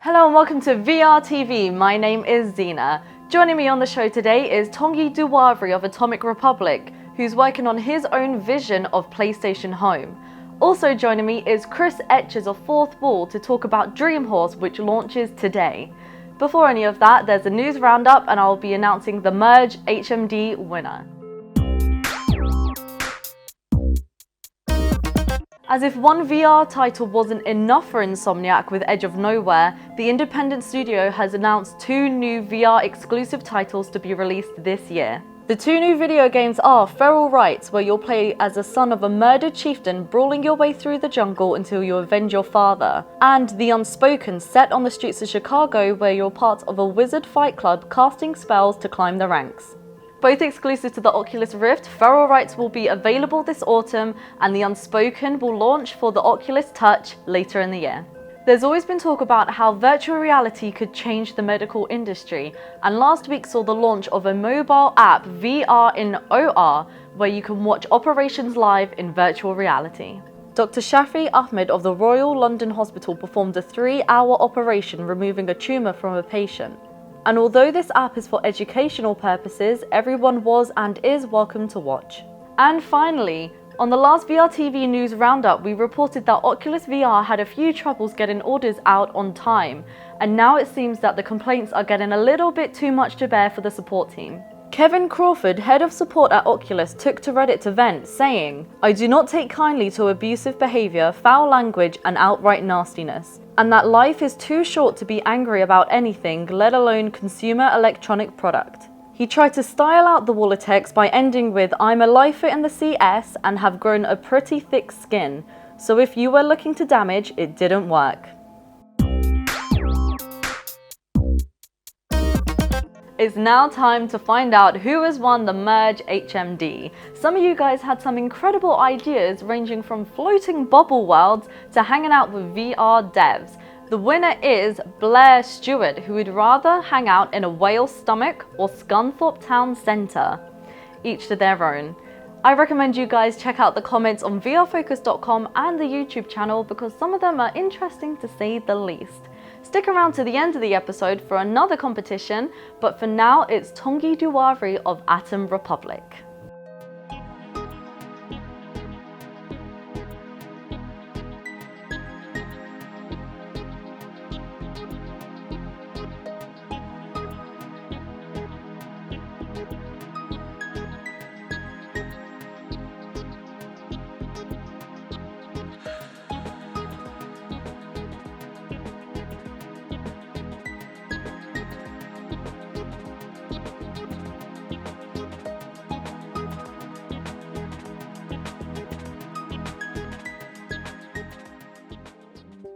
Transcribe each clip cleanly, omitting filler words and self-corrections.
Hello and welcome to VR TV. My name is Zena. Joining me on the show today is Tanguy Douavri of Atomic Republic, who's working on his own vision of PlayStation Home. Also joining me is Chris Etches of Fourth Wall to talk about Dreamhorse, which launches today. Before any of that, there's a news roundup and I'll be announcing the Merge HMD winner. As if one VR title wasn't enough for Insomniac with Edge of Nowhere, the independent studio has announced 2 new VR exclusive titles to be released this year. The 2 new video games are Feral Rights, where you'll play as a son of a murdered chieftain brawling your way through the jungle until you avenge your father, and The Unspoken, set on the streets of Chicago, where you're part of a wizard fight club casting spells to climb the ranks. Both exclusive to the Oculus Rift, Feral Rights will be available this autumn and The Unspoken will launch for the Oculus Touch later in the year. There's always been talk about how virtual reality could change the medical industry, and last week saw the launch of a mobile app, VR in OR, where you can watch operations live in virtual reality. Dr. Shafi Ahmed of the Royal London Hospital performed a 3-hour operation removing a tumour from a patient. And although this app is for educational purposes, everyone was and is welcome to watch. And finally, on the last VR TV news roundup, we reported that Oculus VR had a few troubles getting orders out on time, and now it seems that the complaints are getting a little bit too much to bear for the support team. Kevin Crawford, head of support at Oculus, took to Reddit to vent, saying, "I do not take kindly to abusive behaviour, foul language and outright nastiness, and that life is too short to be angry about anything, let alone consumer electronic product." He tried to style out the wall of text by ending with, "I'm a lifer in the CS and have grown a pretty thick skin, so if you were looking to damage, it didn't work." It's now time to find out who has won the Merge HMD. Some of you guys had some incredible ideas ranging from floating bubble worlds to hanging out with VR devs. The winner is Blair Stewart, who would rather hang out in a whale's stomach or Scunthorpe Town Centre. Each to their own. I recommend you guys check out the comments on vrfocus.com and the YouTube channel because some of them are interesting to say the least. Stick around to the end of the episode for another competition, but for now it's Tanguy Douavri of Atom Republic.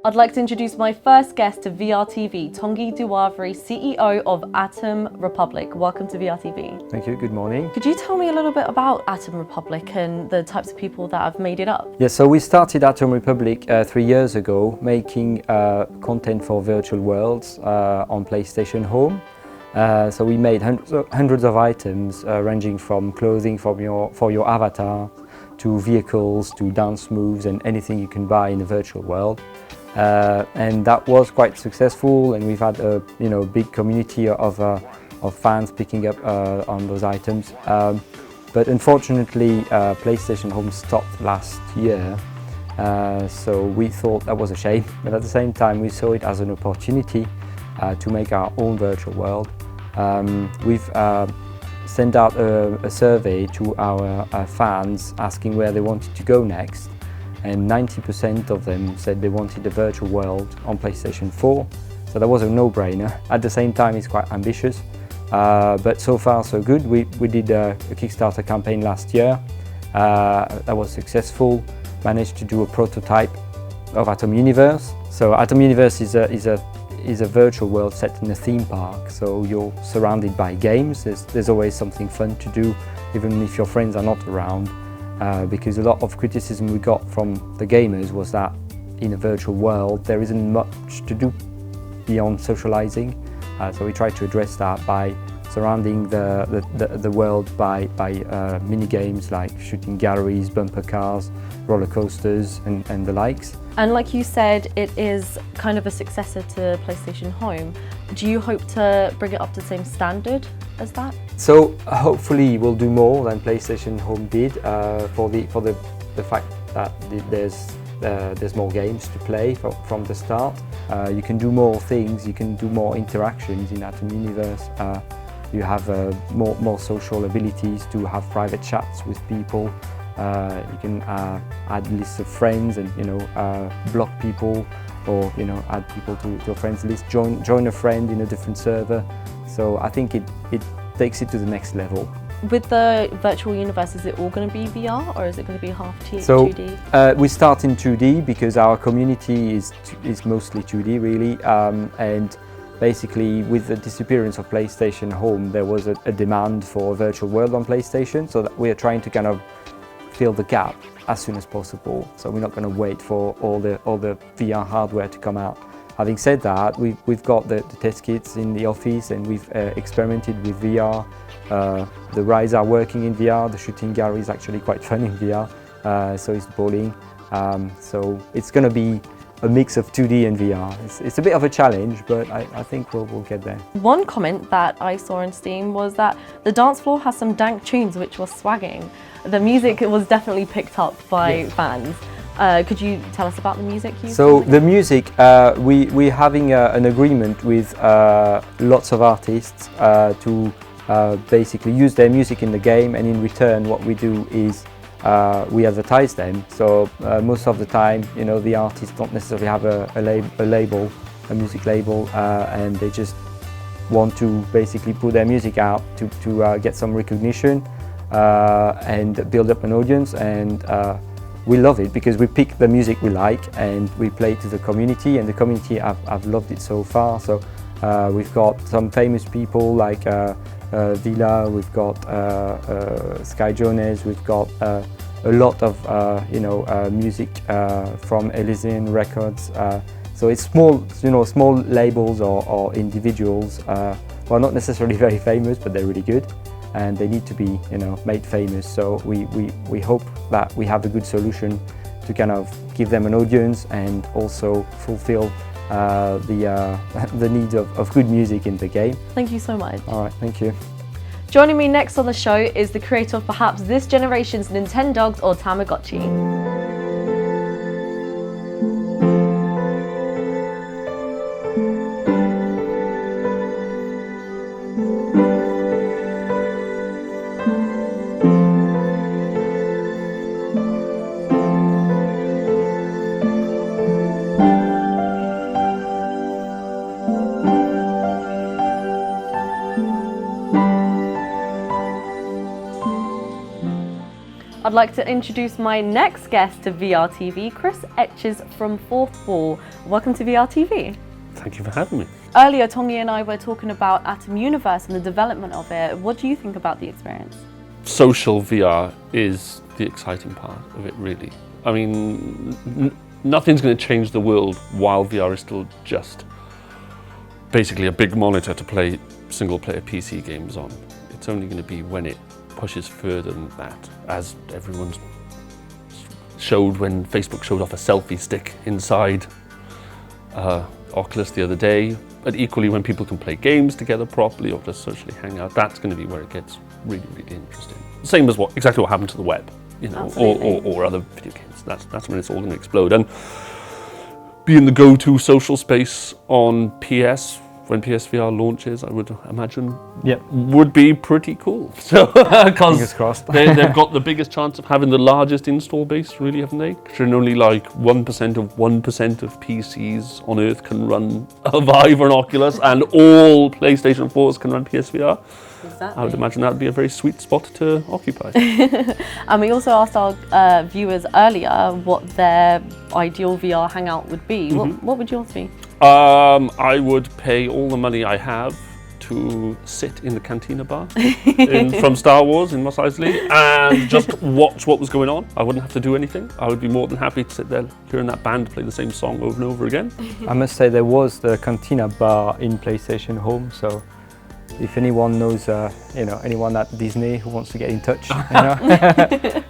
I'd like to introduce my first guest to VR TV, Tanguy Douavri, CEO of Atom Republic. Welcome to VR TV. Thank you, good morning. Could you tell me a little bit about Atom Republic and the types of people that have made it up? Yeah, so we started Atom Republic 3 years ago, making content for virtual worlds on PlayStation Home. So we made hundreds of items ranging from clothing for your avatar, to vehicles, to dance moves and anything you can buy in a virtual world. And that was quite successful, and we've had a big community of fans picking up on those items. But unfortunately, PlayStation Home stopped last year, so we thought that was a shame. But at the same time, we saw it as an opportunity to make our own virtual world. We've sent out a survey to our fans asking where they wanted to go next. And 90% of them said they wanted a virtual world on PlayStation 4, so that was a no-brainer. At the same time, it's quite ambitious, but so far so good. We did a Kickstarter campaign last year, that was successful, managed to do a prototype of Atom Universe. So Atom Universe is a virtual world set in a theme park, so you're surrounded by games. There's always something fun to do, even if your friends are not around. Because a lot of criticism we got from the gamers was that in a virtual world there isn't much to do beyond socializing. So we tried to address that by surrounding the world by mini games like shooting galleries, bumper cars, roller coasters and the likes. And like you said, it is kind of a successor to PlayStation Home. Do you hope to bring it up to the same standard as that? So hopefully we'll do more than PlayStation Home did for the fact that there's more games to play from the start. You can do more things, you can do more interactions in Atom Universe. You have more social abilities to have private chats with people. You can add lists of friends and block people, or add people to your friends list. Join a friend in a different server. So I think it takes it to the next level. With the virtual universe, is it all going to be VR, or is it going to be half 2D? We start in 2D because our community is mostly 2D really, and basically with the disappearance of PlayStation Home, there was a demand for a virtual world on PlayStation, so that we are trying to kind of fill the gap as soon as possible. So we're not going to wait for all the VR hardware to come out. Having said that, we've got the test kits in the office, and we've experimented with VR. The rides are working in VR. The shooting gallery is actually quite fun in VR. So is bowling. So it's going to be a mix of 2D and VR. It's a bit of a challenge, but I think we'll get there. One comment that I saw on Steam was that the dance floor has some dank tunes which was swagging. The music was definitely picked up by fans. Could you tell us about the music used? So the music, we're having an agreement with lots of artists to basically use their music in the game, and in return what we do is we advertise them. So most of the time, the artists don't necessarily have a music label, and they just want to basically put their music out to get some recognition and build up an audience. And we love it because we pick the music we like and we play it to the community, and the community have loved it so far. So we've got some famous people like Villa, we've got Sky Jones, we've got a lot of music from Elysian Records. So it's small labels or individuals. Well, not necessarily very famous, but they're really good, and they need to be made famous. So we hope that we have a good solution to kind of give them an audience and also fulfill the need of good music in the game. Thank you so much. All right, thank you. Joining me next on the show is the creator of perhaps this generation's Nintendogs, or Tamagotchi. I'd like to introduce my next guest to VRTV, Chris Etches from Fourth Wall. Welcome to VRTV. Thank you for having me. Earlier, Tongi and I were talking about Atom Universe and the development of it. What do you think about the experience? Social VR is the exciting part of it, really. I mean, nothing's going to change the world while VR is still just basically a big monitor to play single-player PC games on. It's only going to be when it pushes further than that, as everyone's showed when Facebook showed off a selfie stick inside Oculus the other day. But equally, when people can play games together properly or just socially hang out, that's going to be where it gets really, really interesting. Same as exactly what happened to the web, or other video games. That's when it's all going to explode. And being the go-to social space on PS, when PSVR launches, I would imagine, would be pretty cool. So, fingers crossed. They've got the biggest chance of having the largest install base, really, haven't they? And only like 1% of PCs on Earth can run a Vive or an Oculus, and all PlayStation 4s can run PSVR. Exactly. I would imagine that would be a very sweet spot to occupy. And we also asked our viewers earlier what their ideal VR hangout would be. What would yours be? I would pay all the money I have to sit in the Cantina bar from Star Wars in Mos Eisley and just watch what was going on. I wouldn't have to do anything. I would be more than happy to sit there hearing that band play the same song over and over again. I must say there was the Cantina bar in PlayStation Home, so if anyone knows, anyone at Disney who wants to get in touch,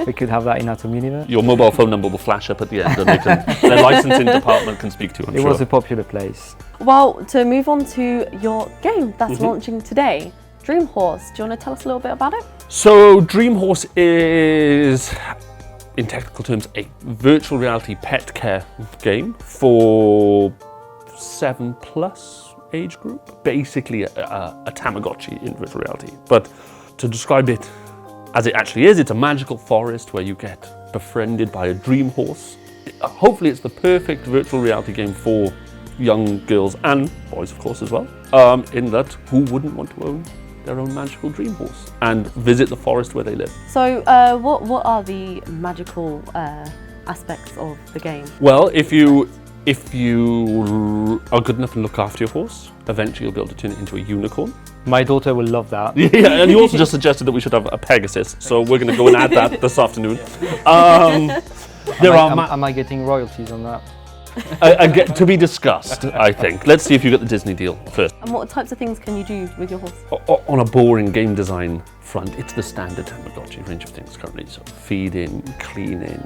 we could have that in Atom Universe. Your mobile phone number will flash up at the end, and their licensing department can speak to you. I'm It sure. was a popular place. Well, to move on to your game that's launching today, Dream Horse. Do you want to tell us a little bit about it? So Dream Horse is, in technical terms, a virtual reality pet care game for 7+ age group. Basically a Tamagotchi in virtual reality. But to describe it as it actually is, it's a magical forest where you get befriended by a dream horse. Hopefully it's the perfect virtual reality game for young girls and boys, of course, as well. In that, who wouldn't want to own their own magical dream horse and visit the forest where they live? So, what are the magical aspects of the game? Well, if you are good enough and look after your horse, eventually you'll be able to turn it into a unicorn. My daughter will love that. Yeah, and you also just suggested that we should have a Pegasus, so we're going to go and add that this afternoon. Am I getting royalties on that? To be discussed, I think. Let's see if you get the Disney deal first. And what types of things can you do with your horse? On a boring game design front, it's the standard Tamagotchi range of things currently. So feeding, cleaning,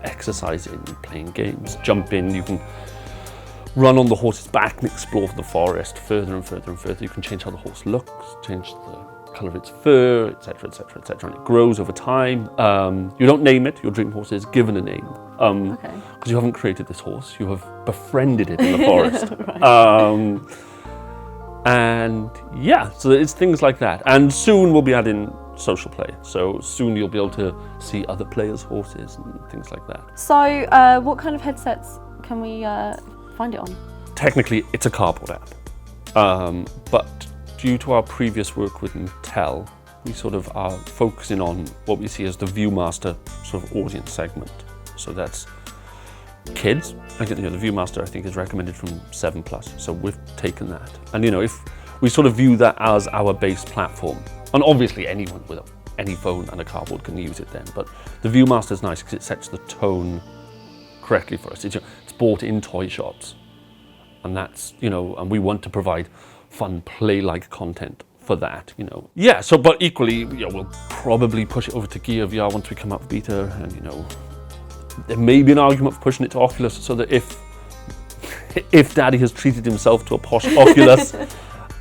exercising, playing games, jumping. You can run on the horse's back and explore the forest further and further and further. You can change how the horse looks, change the colour of its fur, etc., etc., etc. And it grows over time. You don't name it. Your dream horse is given a name. Because you haven't created this horse, you have befriended it in the forest. And yeah, so it's things like that. And soon we'll be adding social play. So soon you'll be able to see other players' horses and things like that. So, what kind of headsets can we find it on? Technically, it's a cardboard app. But due to our previous work with Mattel, we sort of are focusing on what we see as the Viewmaster sort of audience segment. So that's kids. The Viewmaster, I think, is recommended from 7+. So we've taken that. And if we sort of view that as our base platform, and obviously anyone with any phone and a cardboard can use it then, but the Viewmaster is nice because it sets the tone correctly for us. It's bought in toy shops. And that's, and we want to provide fun play-like content for that, Yeah, so, but equally, we'll probably push it over to Gear VR once we come up with beta, and, there may be an argument for pushing it to Oculus so that if Daddy has treated himself to a posh Oculus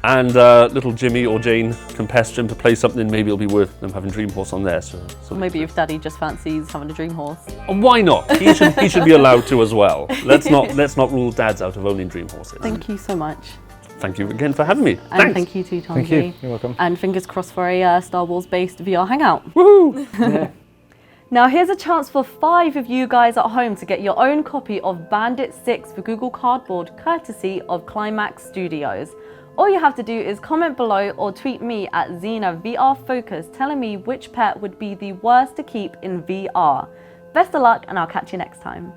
and little Jimmy or Jane can pester him to play something, maybe it'll be worth them having Dream Horse on there. So Or maybe if Daddy just fancies having a dream horse. And why not? He should be allowed to as well. Let's not rule dads out of owning dream horses. Thank you so much. Thank you again for having me. And Thanks. thank you too, Tom. Thank you. You're welcome. And fingers crossed for a Star Wars based VR hangout. Woohoo! Yeah. Now here's a chance for 5 of you guys at home to get your own copy of Bandit 6 for Google Cardboard, courtesy of Climax Studios. All you have to do is comment below or tweet me at Xena VR Focus telling me which pet would be the worst to keep in VR. Best of luck, and I'll catch you next time.